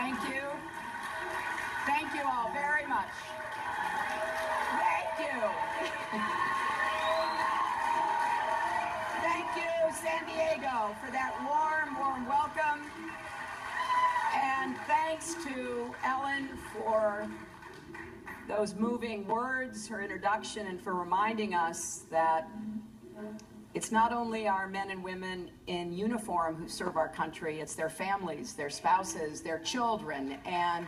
Thank you. Thank you all very much. Thank you. Thank you, San Diego, for that warm, warm welcome. And thanks to Ellen for those moving words, her introduction, and for reminding us that it's not only our men and women in uniform who serve our country, it's their families, their spouses, their children, and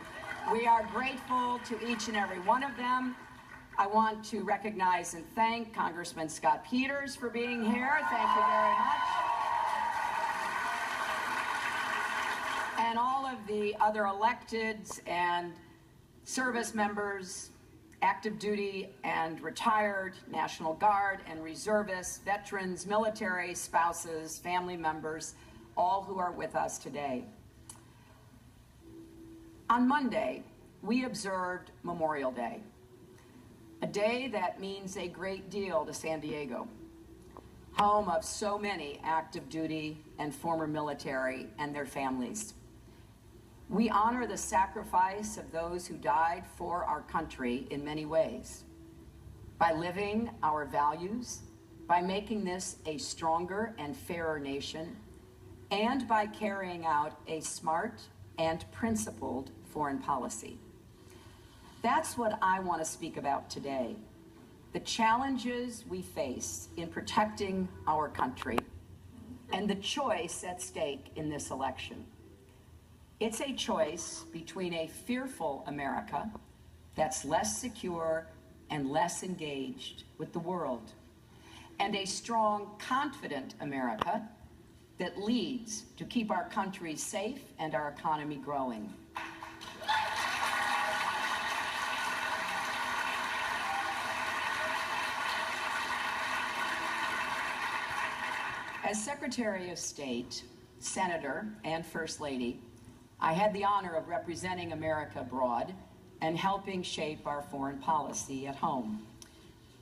we are grateful to each and every one of them. I want to recognize and thank Congressman Scott Peters for being here. Thank you very much. And all of the other electeds and service members, active duty and retired, National Guard and reservists, veterans, military, spouses, family members, all who are with us today. On Monday, we observed Memorial Day, a day that means a great deal to San Diego, home of so many active duty and former military and their families. We honor the sacrifice of those who died for our country in many ways, by living our values, by making this a stronger and fairer nation, and by carrying out a smart and principled foreign policy. That's what I want to speak about today, the challenges we face in protecting our country and the choice at stake in this election. It's a choice between a fearful America that's less secure and less engaged with the world, and a strong, confident America that leads to keep our country safe and our economy growing. As Secretary of State, Senator, and First Lady, I had the honor of representing America abroad and helping shape our foreign policy at home.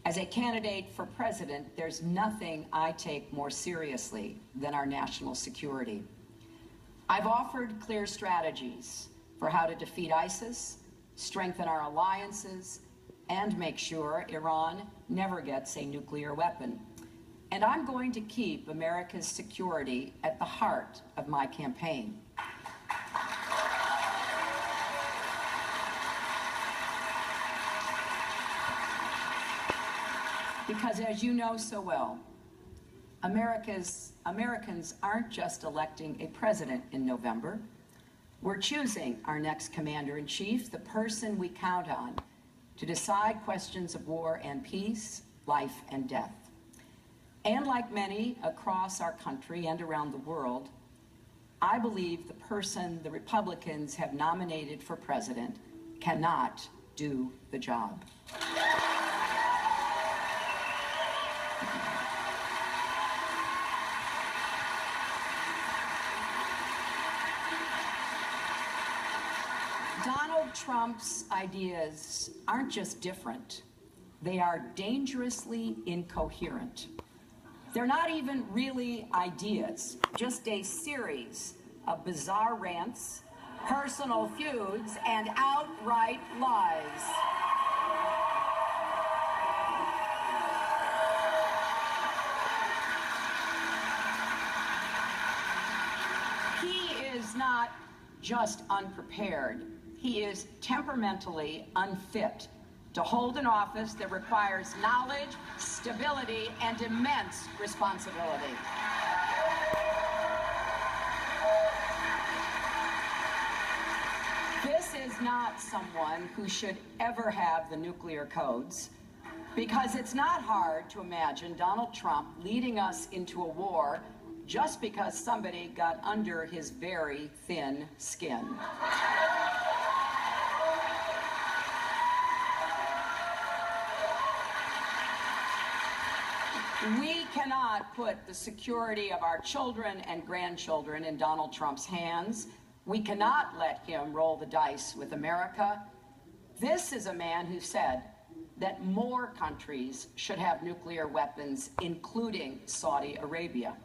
As a candidate for president, there's nothing I take more seriously than our national security. I've offered clear strategies for how to defeat ISIS, strengthen our alliances, and make sure Iran never gets a nuclear weapon. And I'm going to keep America's security at the heart of my campaign. Because as you know so well, Americans aren't just electing a president in November. We're choosing our next commander-in-chief, the person we count on to decide questions of war and peace, life and death. And like many across our country and around the world, I believe the person the Republicans have nominated for president cannot do the job. Donald Trump's ideas aren't just different, they are dangerously incoherent. They're not even really ideas, just a series of bizarre rants, personal feuds, and outright lies. He is not just unprepared. He is temperamentally unfit to hold an office that requires knowledge, stability, and immense responsibility. This is not someone who should ever have the nuclear codes, because it's not hard to imagine Donald Trump leading us into a war just because somebody got under his very thin skin. We cannot put the security of our children and grandchildren in Donald Trump's hands. We cannot let him roll the dice with America. This is a man who said that more countries should have nuclear weapons, including Saudi Arabia.